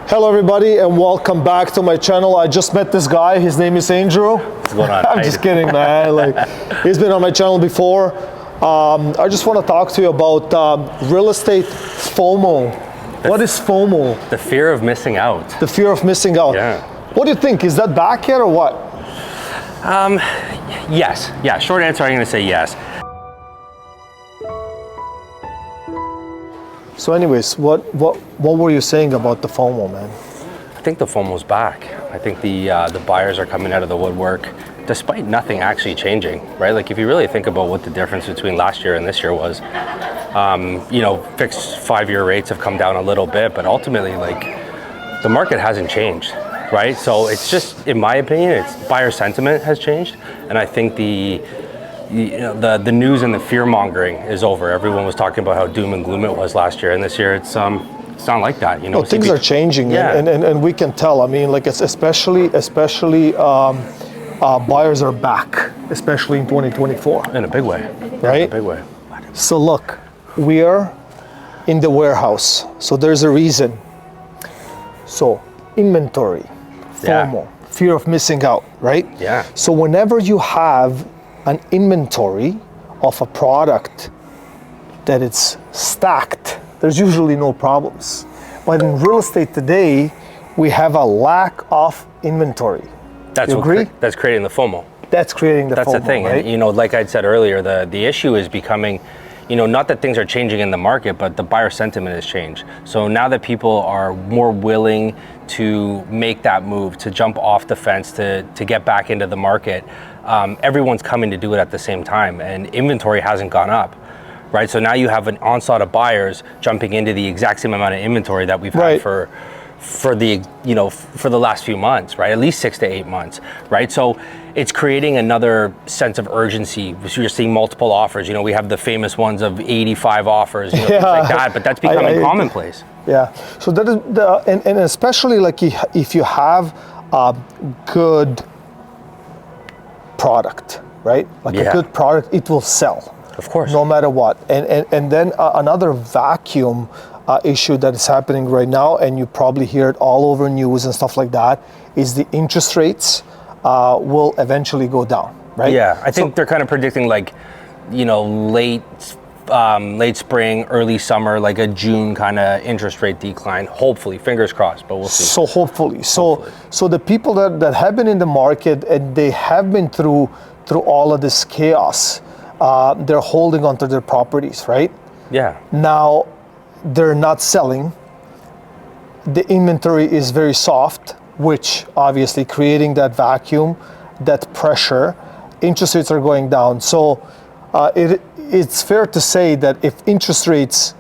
Hello everybody and welcome back to my channel. I just met this guy, his name is Andrew. What's going on? I'm just kidding, man. He's been on my channel before. I just want to talk to you about real estate FOMO. What is FOMO? The fear of missing out. The fear of missing out. Yeah. What do you think? Is that back yet or what? Yes. Yeah, short answer, I'm gonna say yes. So anyways, what were you saying about the FOMO, man? I think the FOMO's back. I think the buyers are coming out of the woodwork despite nothing actually changing, right? Like if you really think about what the difference between last year and this year was, fixed 5-year rates have come down a little bit, but ultimately like the market hasn't changed, right? So it's just, in my opinion, it's buyer sentiment has changed. And I think the news and the fear mongering is over. Everyone was talking about how doom and gloom it was last year, and this year it's not like that. No, things are changing, yeah. and we can tell. I mean, like it's especially buyers are back, especially in 2024. In a big way, right? In a big way. So look, we are in the warehouse, so there's a reason. So inventory, FOMO, fear of missing out, right? Yeah. So whenever you have an inventory of a product that it's stacked, there's usually no problems. But in real estate today, we have a lack of inventory. That's you agree? That's creating the FOMO. That's creating the FOMO, That's the thing, right? And like I said earlier, the issue is becoming, not that things are changing in the market, but the buyer sentiment has changed. So now that people are more willing to make that move, to jump off the fence, to get back into the market, everyone's coming to do it at the same time, and inventory hasn't gone up, right? So now you have an onslaught of buyers jumping into the exact same amount of inventory that we've had for the last few months, right? At least 6 to 8 months, right? So it's creating another sense of urgency. You're seeing multiple offers. We have the famous ones of 85 offers, things like that, but that's becoming commonplace. Yeah. So that is and especially like if you have a good product, right? Like a good product, it will sell. Of course. No matter what. And then another vacuum issue that is happening right now, and you probably hear it all over news and stuff like that, is the interest rates will eventually go down, right? Yeah, I think they're kind of predicting like, late spring, early summer, like a June kind of interest rate decline. Hopefully, fingers crossed, but we'll see. So hopefully. So the people that have been in the market and they have been through all of this chaos, they're holding onto their properties, right? Yeah. Now, they're not selling. The inventory is very soft, which obviously creating that vacuum, that pressure. Interest rates are going down. So it's fair to say that if interest rates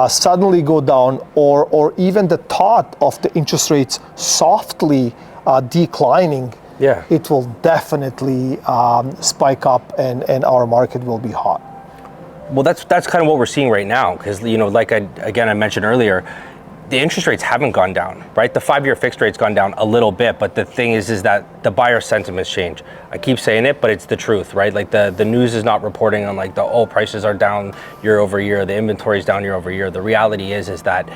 suddenly go down, or even the thought of the interest rates softly declining, it will definitely spike up and our market will be hot. Well, that's kind of what we're seeing right now, because like I mentioned earlier, the interest rates haven't gone down, right? The 5-year fixed rate's gone down a little bit, but the thing is that the buyer sentiment's changed. I keep saying it, but it's the truth, right? Like the news is not reporting on like prices are down year over year, the inventory's down year over year. The reality is that,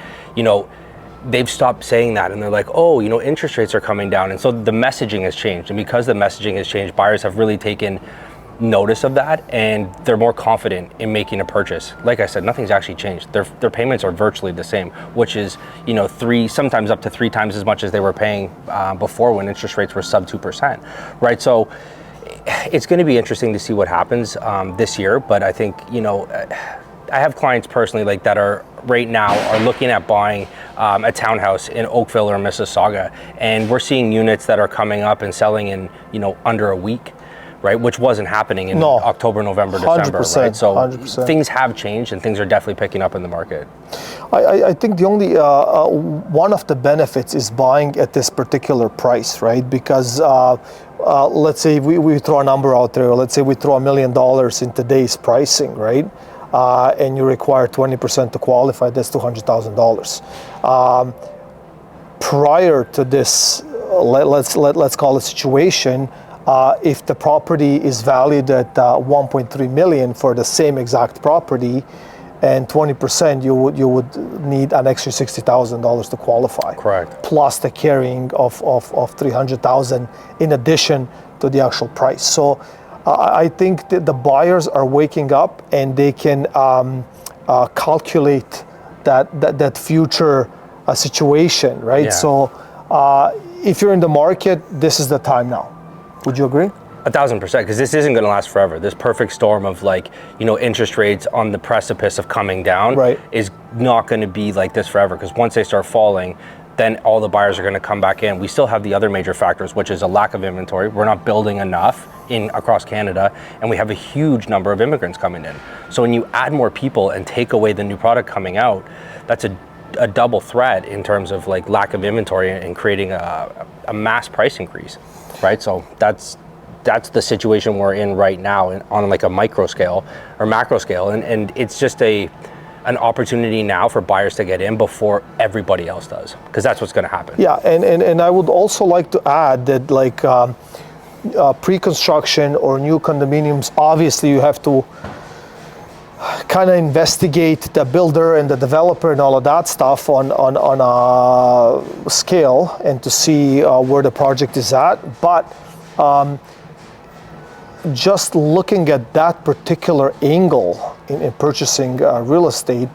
they've stopped saying that, and they're like, interest rates are coming down, and so the messaging has changed. And because the messaging has changed, buyers have really taken notice of that, and they're more confident in making a purchase. Like I said, nothing's actually changed. Their payments are virtually the same, which is sometimes up to 3 times as much as they were paying before, when interest rates were sub 2%, right? So it's going to be interesting to see what happens this year. But I think I have clients personally like that are right now are looking at buying a townhouse in Oakville or Mississauga, and we're seeing units that are coming up and selling in under a week, right? Which wasn't happening in October, November, December, right? So 100%. Things have changed, and things are definitely picking up in the market. I think the only one of the benefits is buying at this particular price, right? Because let's say we throw a number out there. Let's say we throw $1 million in today's pricing, right? And you require 20% to qualify. That's $200,000. Prior to this, let's call it situation. If the property is valued at 1.3 million for the same exact property, and 20%, you would need an extra $60,000 to qualify. Correct. Plus the carrying of $300,000 in addition to the actual price. So I think that the buyers are waking up and they can calculate that future situation, right? Yeah. So if you're in the market, this is the time now. Would you agree? 1,000%, because this isn't going to last forever. This perfect storm of like, interest rates on the precipice of coming down Right. is not going to be like this forever, because once they start falling, then all the buyers are going to come back in. We still have the other major factors, which is a lack of inventory. We're not building enough across Canada, and we have a huge number of immigrants coming in. So when you add more people and take away the new product coming out, that's a double threat in terms of like lack of inventory and creating a mass price increase, right? So that's the situation we're in right now on like a micro scale or macro scale, and it's just an opportunity now for buyers to get in before everybody else does, because that's what's going to happen. Yeah, and I would also like to add that like pre-construction or new condominiums, obviously you have to kind of investigate the builder and the developer and all of that stuff on a scale and to see where the project is at. But just looking at that particular angle in purchasing real estate,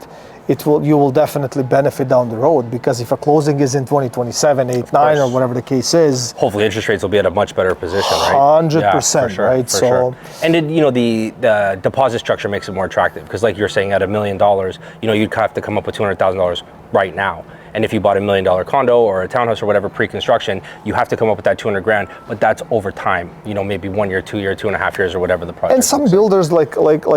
you will definitely benefit down the road, because if a closing is in 2027, 8, 9, or whatever the case is, hopefully interest rates will be at a much better position, right? 100%, right? For sure. And the deposit structure makes it more attractive, because like you're saying, at $1 million, you'd have to come up with $200,000 right now. And if you bought $1 million condo or a townhouse or whatever pre-construction, you have to come up with that $200,000, but that's over time. maybe 1 year, 2 year, 2.5 years, or whatever the project. And some builders, like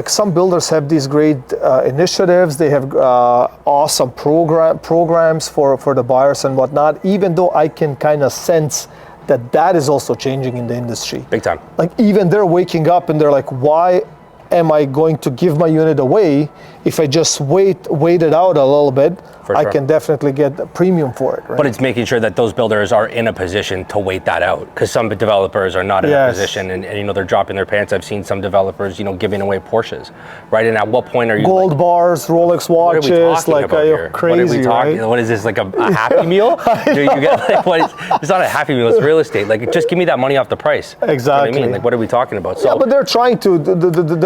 some builders have these great initiatives. They have awesome programs for the buyers and whatnot. Even though I can kind of sense that is also changing in the industry. Big time. Like even they're waking up and they're like, why am I going to give my unit away if I just wait it out a little bit? For I sure. can definitely get a premium for it, right? But it's making sure that those builders are in a position to wait that out, because some developers are not in a position, and they're dropping their pants. I've seen some developers, giving away Porsches, right? And at what point are you gold bars, Rolex watches, are you're crazy, what are we talking? right? What is this, like a Happy Meal? Do you get like it's not a Happy Meal, it's real estate. Like, just give me that money off the price. Exactly. You know what I mean? Like, what are we talking about? So, yeah, but they're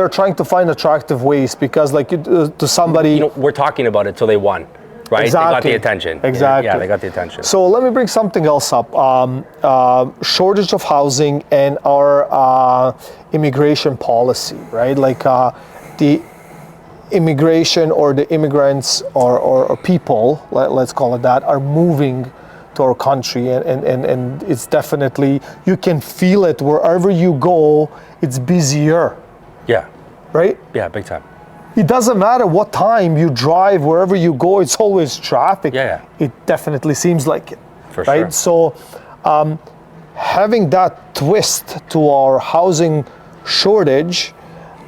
trying to find attractive ways, because like to somebody, we're talking about it till they won. Right, Exactly. They got the attention. Exactly. Yeah, they got the attention. So let me bring something else up. Shortage of housing and our immigration policy, right? Like the immigration or the immigrants or people, let's call it that, are moving to our country, and it's definitely, you can feel it wherever you go. It's busier, Yeah. right? Yeah, big time. It doesn't matter what time you drive, wherever you go, it's always traffic. Yeah. It definitely seems like it. For right? sure. So having that twist to our housing shortage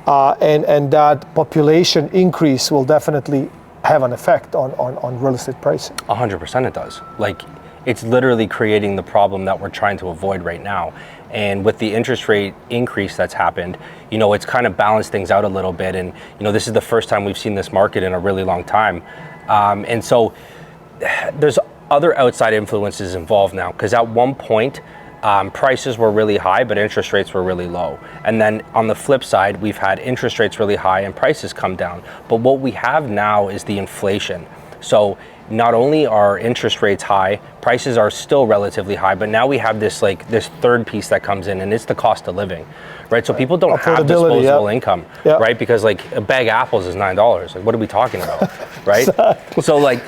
and that population increase will definitely have an effect on real estate pricing. 100% it does. Like, it's literally creating the problem that we're trying to avoid right now. And with the interest rate increase that's happened, it's kind of balanced things out a little bit. And, this is the first time we've seen this market in a really long time. And so there's other outside influences involved now, because at one point, prices were really high, but interest rates were really low. And then on the flip side, we've had interest rates really high and prices come down. But what we have now is the inflation. So not only are interest rates high, prices are still relatively high, but now we have this third piece that comes in, and it's the cost of living, right? So people don't have disposable income, right? Because like a bag of apples is $9. Like, what are we talking about, right? Exactly. So like,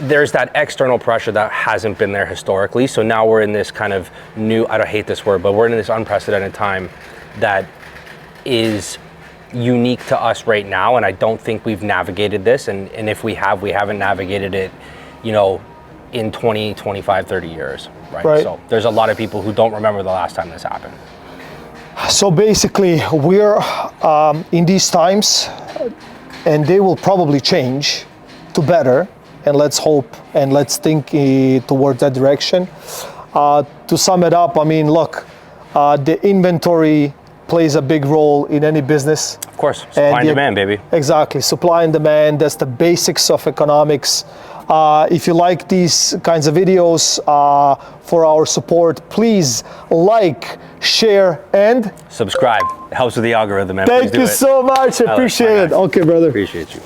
there's that external pressure that hasn't been there historically. So now we're in this kind of new, I don't hate this word, but we're in this unprecedented time that is unique to us right now, and I don't think we've navigated this, and if we haven't navigated it, in 20, 25, 30 years, right? So there's a lot of people who don't remember the last time this happened. So basically, we're in these times, and they will probably change to better, and let's hope and let's think towards that direction. To sum it up, I mean, look, the inventory plays a big role in any business. Of course, supply and the- demand, baby. Exactly, supply and demand. That's the basics of economics. If you like these kinds of videos, for our support, please like, share, and Subscribe. It helps with the algorithm, man. thank Please do you it. so much. I Alex, appreciate my it. guy. Okay, brother. Appreciate you.